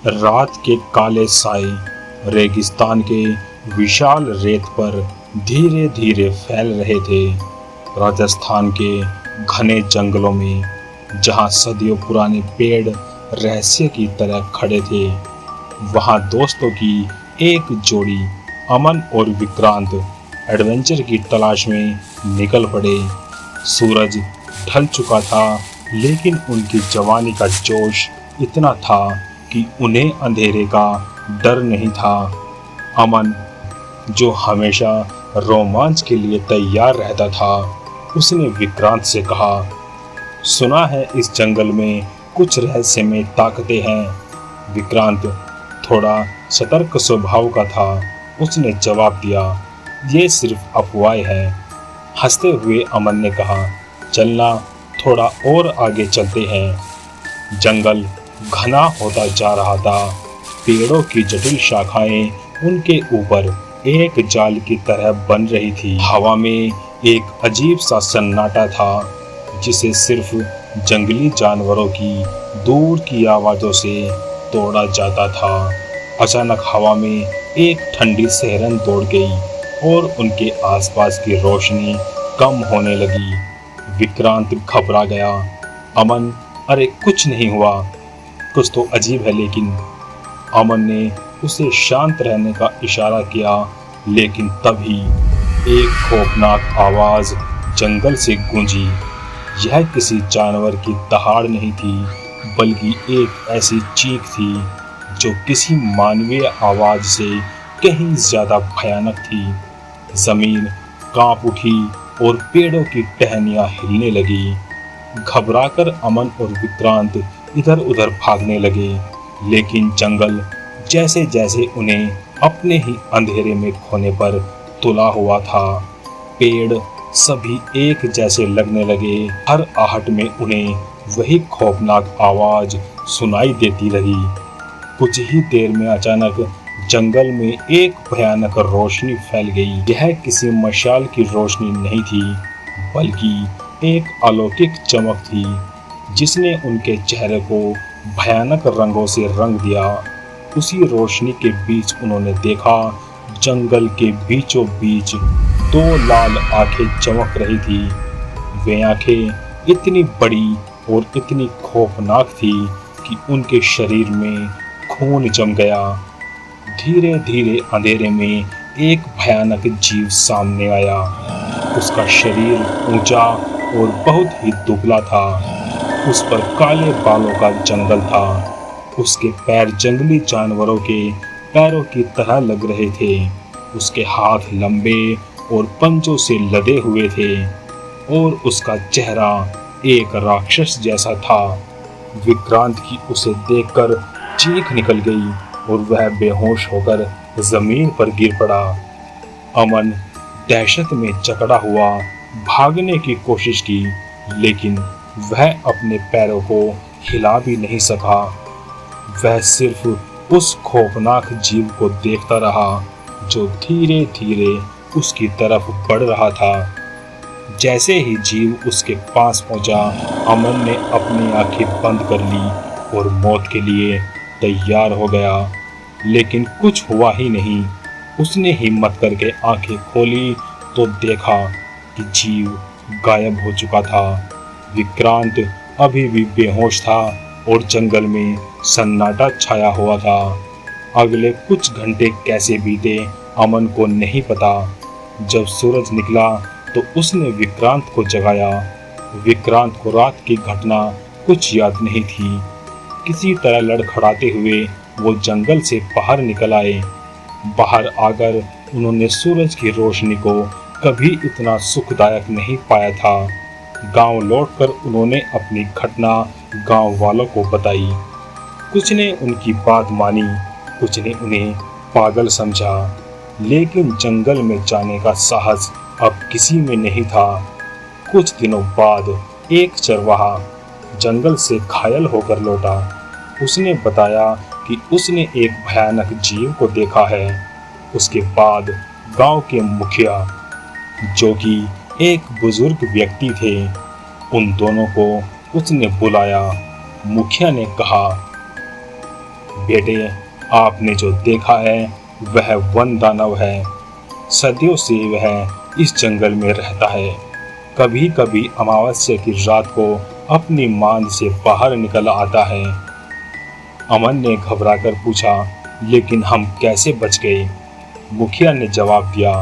रात के काले साए रेगिस्तान के विशाल रेत पर धीरे धीरे फैल रहे थे। राजस्थान के घने जंगलों में जहां सदियों पुराने पेड़ रहस्य की तरह खड़े थे, वहां दोस्तों की एक जोड़ी अमन और विक्रांत एडवेंचर की तलाश में निकल पड़े। सूरज ढल चुका था, लेकिन उनकी जवानी का जोश इतना था कि उन्हें अंधेरे का डर नहीं था। अमन, जो हमेशा रोमांच के लिए तैयार रहता था, उसने विक्रांत से कहा, सुना है इस जंगल में कुछ रहस्यमय ताकतें हैं। विक्रांत थोड़ा सतर्क स्वभाव का था। उसने जवाब दिया, ये सिर्फ अफवाहें हैं। हंसते हुए अमन ने कहा, चलना, थोड़ा और आगे चलते हैं। जंगल घना होता जा रहा था। पेड़ों की जटिल शाखाएं उनके ऊपर एक जाल की तरह बन रही थी। हवा में एक अजीब सा सन्नाटा था, जिसे सिर्फ जंगली जानवरों की दूर की आवाजों से तोड़ा जाता था। अचानक हवा में एक ठंडी सिहरन दौड़ गई और उनके आसपास की रोशनी कम होने लगी। विक्रांत घबरा गया। अमन, अरे कुछ नहीं हुआ, कुछ तो अजीब है। लेकिन अमन ने उसे शांत रहने का इशारा किया, लेकिन तभी एक खौफनाक आवाज जंगल से गूंजी। यह किसी जानवर की दहाड़ नहीं थी, बल्कि एक ऐसी चीख थी जो किसी मानवीय आवाज से कहीं ज्यादा भयानक थी। जमीन कांप उठी और पेड़ों की टहनियां हिलने लगी। घबराकर अमन और विक्रांत इधर उधर भागने लगे, लेकिन जंगल जैसे जैसे उन्हें अपने ही अंधेरे में खोने पर तुला हुआ था। पेड़ सभी एक जैसे लगने लगे। हर आहट में उन्हें वही खौफनाक आवाज सुनाई देती रही। कुछ ही देर में अचानक जंगल में एक भयानक रोशनी फैल गई। यह किसी मशाल की रोशनी नहीं थी, बल्कि एक अलौकिक चमक थी, जिसने उनके चेहरे को भयानक रंगों से रंग दिया। उसी रोशनी के बीच उन्होंने देखा, जंगल के बीचों बीच दो लाल आंखें चमक रही थी। वे आंखें इतनी बड़ी और इतनी खौफनाक थी कि उनके शरीर में खून जम गया। धीरे धीरे अंधेरे में एक भयानक जीव सामने आया। उसका शरीर ऊंचा और बहुत ही दुबला था। उस पर काले बालों का जंगल था। उसके पैर जंगली जानवरों के पैरों की तरह लग रहे थे। उसके हाथ लंबे और पंजों से लदे हुए थे और उसका चेहरा एक राक्षस जैसा था। विक्रांत की उसे देखकर चीख निकल गई और वह बेहोश होकर जमीन पर गिर पड़ा। अमन दहशत में जकड़ा हुआ भागने की कोशिश की, लेकिन वह अपने पैरों को हिला भी नहीं सका। वह सिर्फ उस खौफनाक जीव को देखता रहा, जो धीरे धीरे उसकी तरफ बढ़ रहा था। जैसे ही जीव उसके पास पहुंचा, अमन ने अपनी आंखें बंद कर ली और मौत के लिए तैयार हो गया। लेकिन कुछ हुआ ही नहीं। उसने हिम्मत करके आंखें खोली तो देखा कि जीव गायब हो चुका था। विक्रांत अभी भी बेहोश था और जंगल में सन्नाटा छाया हुआ था। अगले कुछ घंटे कैसे बीते अमन को नहीं पता। जब सूरज निकला तो उसने विक्रांत को जगाया। विक्रांत को रात की घटना कुछ याद नहीं थी। किसी तरह लड़खड़ाते हुए वो जंगल से बाहर निकल आए। बाहर आकर उन्होंने सूरज की रोशनी को कभी इतना सुखदायक नहीं पाया था। गांव लौटकर उन्होंने अपनी घटना गांव वालों को बताई। कुछ ने उनकी बात मानी, कुछ ने उन्हें पागल समझा, लेकिन जंगल में जाने का साहस अब किसी में नहीं था। कुछ दिनों बाद एक चरवाहा जंगल से घायल होकर लौटा। उसने बताया कि उसने एक भयानक जीव को देखा है। उसके बाद गांव के मुखिया, जो कि एक बुजुर्ग व्यक्ति थे, उन दोनों को उसने बुलाया। मुखिया ने कहा, बेटे, आपने जो देखा है वह वन दानव है। सदियों से वह इस जंगल में रहता है। कभी कभी अमावस्या की रात को अपनी मांद से बाहर निकल आता है। अमन ने घबराकर पूछा, लेकिन हम कैसे बच गए? मुखिया ने जवाब दिया,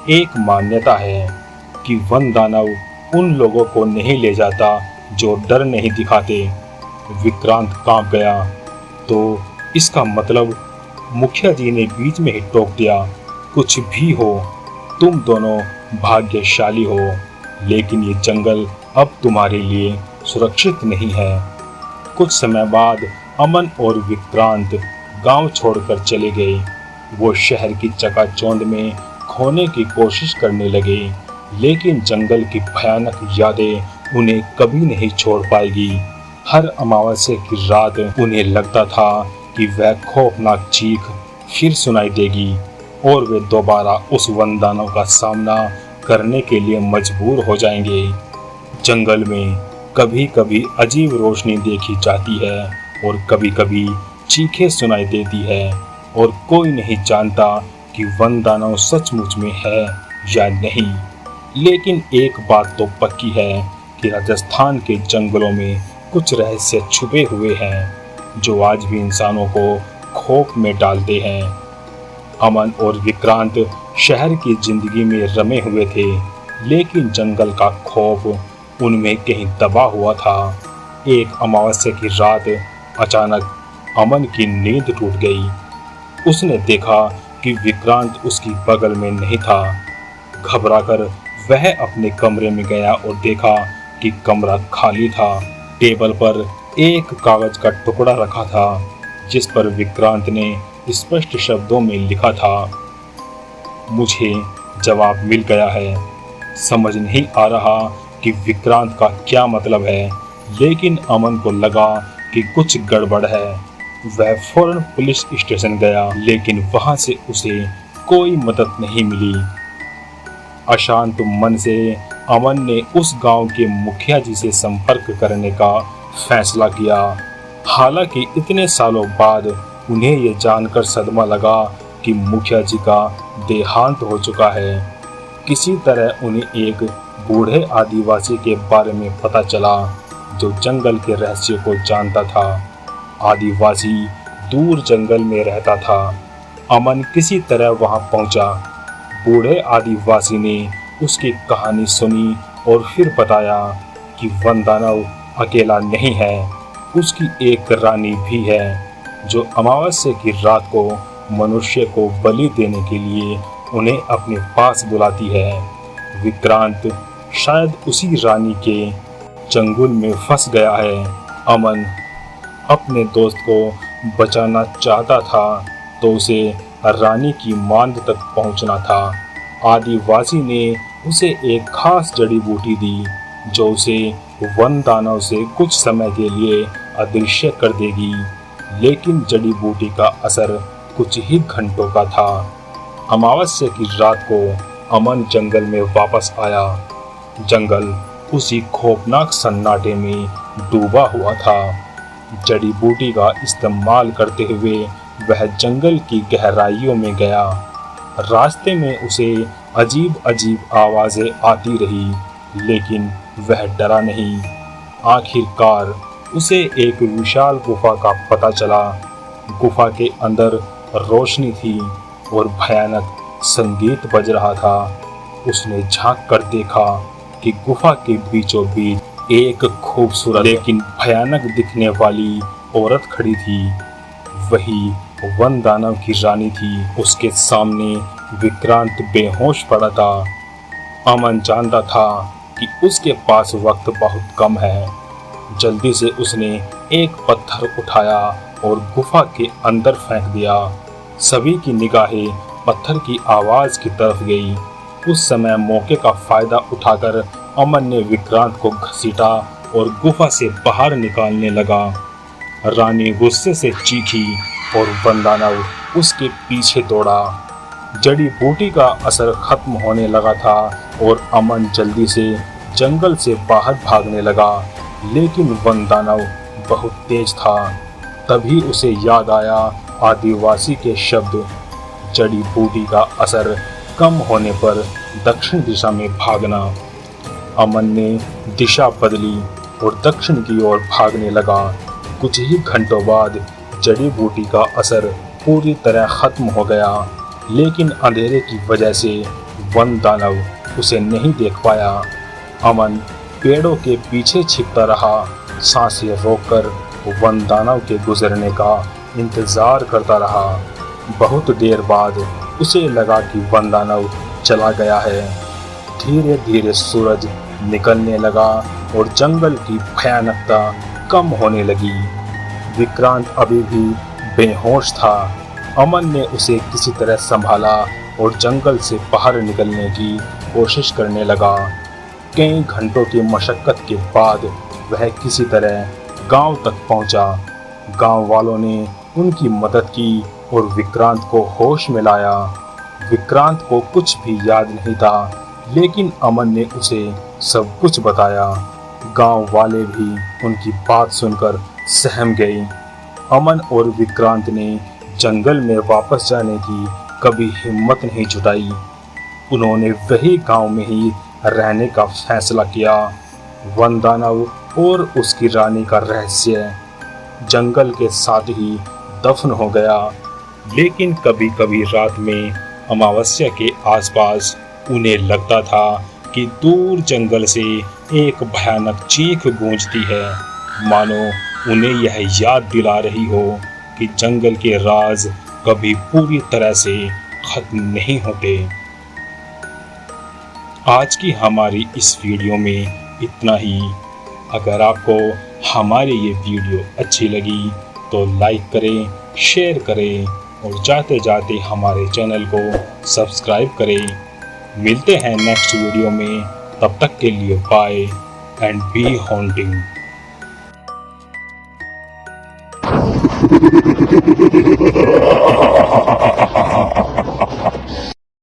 एक मान्यता है कि वन दानव उन लोगों को नहीं ले जाता जो डर नहीं दिखाते। विक्रांत कांप गया। तो इसका मतलब? मुखिया जी ने बीच में ही टोक दिया, कुछ भी हो, तुम दोनों भाग्यशाली हो, लेकिन ये जंगल अब तुम्हारे लिए सुरक्षित नहीं है। कुछ समय बाद अमन और विक्रांत गांव छोड़कर चले गए। वो शहर की चकाचौंध में खोने की कोशिश करने लगे, लेकिन जंगल की भयानक यादें उन्हें कभी नहीं छोड़ पाएगी। हर अमावस्या की रात उन्हें लगता था कि वह खौफनाक चीख फिर सुनाई देगी और वे दोबारा उस वन दानव का सामना करने के लिए मजबूर हो जाएंगे। जंगल में कभी कभी अजीब रोशनी देखी जाती है और कभी कभी चीखें सुनाई देती है और कोई नहीं जानता कि वन दानव सचमुच में है या नहीं। लेकिन एक बात तो पक्की है कि राजस्थान के जंगलों में कुछ रहस्य छुपे हुए हैं जो आज भी इंसानों को खौफ में डालते हैं। अमन और विक्रांत शहर की जिंदगी में रमे हुए थे, लेकिन जंगल का खौफ उनमें कहीं दबा हुआ था। एक अमावस्या की रात अचानक अमन की नींद टूट गई। उसने देखा कि विक्रांत उसकी बगल में नहीं था। घबराकर वह अपने कमरे में गया और देखा कि कमरा खाली था। टेबल पर एक कागज का टुकड़ा रखा था जिस पर विक्रांत ने स्पष्ट शब्दों में लिखा था, मुझे जवाब मिल गया है। समझ नहीं आ रहा कि विक्रांत का क्या मतलब है, लेकिन अमन को लगा कि कुछ गड़बड़ है। वह फौरन पुलिस स्टेशन गया, लेकिन वहां से उसे कोई मदद नहीं मिली। अशांत मन से अमन ने उस गांव के मुखिया जी से संपर्क करने का फैसला किया। हालांकि इतने सालों बाद उन्हें यह जानकर सदमा लगा कि मुखिया जी का देहांत हो चुका है। किसी तरह उन्हें एक बूढ़े आदिवासी के बारे में पता चला जो जंगल के रहस्य को जानता था। आदिवासी दूर जंगल में रहता था। अमन किसी तरह वहां पहुंचा। बूढ़े आदिवासी ने उसकी कहानी सुनी और फिर बताया कि वन दानव अकेला नहीं है, उसकी एक रानी भी है जो अमावस्या की रात को मनुष्य को बलि देने के लिए उन्हें अपने पास बुलाती है। विक्रांत शायद उसी रानी के चंगुल में फंस गया है। अमन अपने दोस्त को बचाना चाहता था तो उसे रानी की मांद तक पहुंचना था। आदिवासी ने उसे एक खास जड़ी बूटी दी जो उसे वन दानव से कुछ समय के लिए अदृश्य कर देगी, लेकिन जड़ी बूटी का असर कुछ ही घंटों का था। अमावस्या की रात को अमन जंगल में वापस आया। जंगल उसी खौफनाक सन्नाटे में डूबा हुआ था। जड़ी बूटी का इस्तेमाल करते हुए वह जंगल की गहराइयों में गया। रास्ते में उसे अजीब अजीब आवाजें आती रही, लेकिन वह डरा नहीं। आखिरकार उसे एक विशाल गुफा का पता चला। गुफा के अंदर रोशनी थी और भयानक संगीत बज रहा था। उसने झांक कर देखा कि गुफा के बीचों बीच एक खूबसूरत लेकिन भयानक दिखने वाली औरत खड़ी थी। वही वन दानव की रानी थी। उसके सामने विक्रांत बेहोश पड़ा था। अमन जानता था कि उसके पास वक्त बहुत कम है। जल्दी से उसने एक पत्थर उठाया और गुफा के अंदर फेंक दिया। सभी की निगाहें पत्थर की आवाज की तरफ गई। उस समय मौके का फायदा उठाकर अमन ने विक्रांत को घसीटा और गुफा से बाहर निकालने लगा। रानी गुस्से से चीखी और वन दानव उसके पीछे दौड़ा। जड़ी बूटी का असर खत्म होने लगा था और अमन जल्दी से जंगल से बाहर भागने लगा, लेकिन वन दानव बहुत तेज था। तभी उसे याद आया आदिवासी के शब्द, जड़ी बूटी का असर कम होने पर दक्षिण दिशा में भागना। अमन ने दिशा बदली और दक्षिण की ओर भागने लगा। कुछ ही घंटों बाद जड़ी बूटी का असर पूरी तरह खत्म हो गया, लेकिन अंधेरे की वजह से वन दानव उसे नहीं देख पाया। अमन पेड़ों के पीछे छिपता रहा, सांसें रोककर वन दानव के गुजरने का इंतजार करता रहा। बहुत देर बाद उसे लगा कि वन दानव चला गया है। धीरे धीरे सूरज निकलने लगा और जंगल की भयानकता कम होने लगी। विक्रांत अभी भी बेहोश था। अमन ने उसे किसी तरह संभाला और जंगल से बाहर निकलने की कोशिश करने लगा। कई घंटों की मशक्कत के बाद वह किसी तरह गांव तक पहुंचा। गांव वालों ने उनकी मदद की और विक्रांत को होश में लाया। विक्रांत को कुछ भी याद नहीं था, लेकिन अमन ने उसे सब कुछ बताया। गांव वाले भी उनकी बात सुनकर सहम गए। अमन और विक्रांत ने जंगल में वापस जाने की कभी हिम्मत नहीं जुटाई। उन्होंने वही गांव में ही रहने का फैसला किया। वन दानव और उसकी रानी का रहस्य जंगल के साथ ही दफन हो गया। लेकिन कभी कभी रात में अमावस्या के आसपास उन्हें लगता था कि दूर जंगल से एक भयानक चीख गूंजती है, मानो उन्हें यह याद दिला रही हो कि जंगल के राज कभी पूरी तरह से खत्म नहीं होते। आज की हमारी इस वीडियो में इतना ही। अगर आपको हमारी ये वीडियो अच्छी लगी तो लाइक करें, शेयर करें और जाते जाते हमारे चैनल को सब्सक्राइब करें। मिलते हैं नेक्स्ट वीडियो में, तब तक के लिए बाय एंड बी हॉन्टिंग।